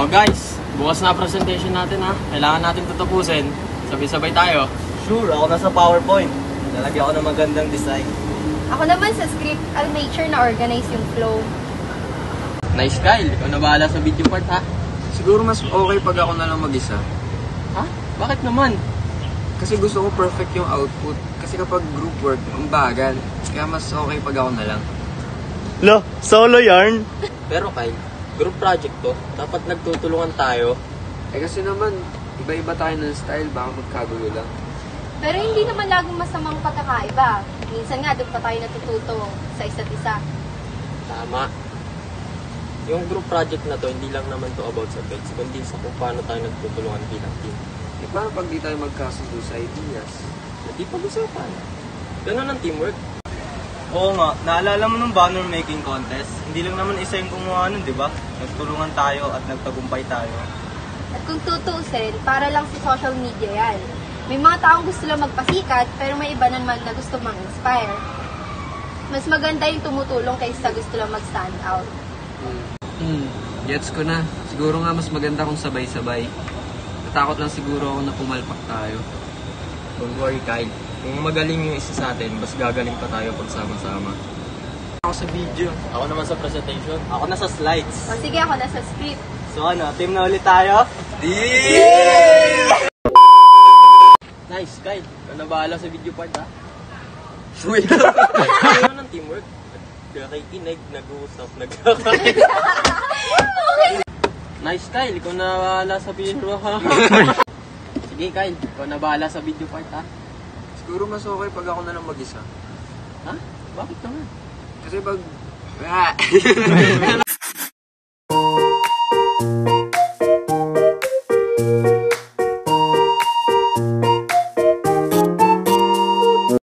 Oh guys, bukas na presentation natin ha. Kailangan natin tatapusin. Sabay-sabay tayo. Sure, ako na sa PowerPoint. Lalagyan ako ng magandang design. Ako naman sa script, I'll make sure na organize yung flow. Nice Kyle, ikaw na bahala sa video part ha. Siguro mas okay pag ako na lang mag-isa. Ha? Bakit naman? Kasi gusto ko perfect yung output. Kasi kapag group work, ang bagal. Kaya mas okay pag ako na lang. Lo, solo yarn? Pero Kyle, group project to. Dapat nagtutulungan tayo. Eh kasi naman, iba-iba tayo ng style, baka magkagulo lang. Pero hindi naman laging masamang pagkakaiba. Minsan nga, doon pa tayo natututo sa isa't isa. Tama. Yung group project na to, hindi lang naman to about sa pets, kundi sa kung paano tayo nagtutulungan bilang team. Eh paano pag di tayo magkasundo sa ideas? Hindi pag-usapan. Ganun ang teamwork. Oo nga, naalala mo nung banner making contest? Hindi lang naman isa yung gumawa nun, di ba? Nagtulungan tayo at nagtagumpay tayo. At kung tutuusin, para lang sa social media yan. May mga taong gusto lang magpasikat, pero may iba naman na gusto mang-inspire. Mas maganda yung tumutulong kaysa gusto lang mag-stand out. Gets ko na. Siguro nga mas maganda kung sabay-sabay. Natakot lang siguro ako na pumalpak tayo. Don't worry Kyle, kung magaling yung isa sa atin, mas gagaling pa tayo pag sama-sama. Ako sa video. Ako naman sa presentation. Ako na sa slides. O sige, ako na sa script. So ano, team na ulit tayo? Nice Kyle, ikaw na bahala sa video part ha. Sweet! Ano ng teamwork? Nagkakikinig, nag-uusap, nagkakakinig. Nice Kyle, ikaw na bahala sa video ha. Sige Kyle, ikaw na bahala sa video part ha. Siguro mas okay pag ako na lang mag-isa. Ha? Bakit naman? Kasi pag...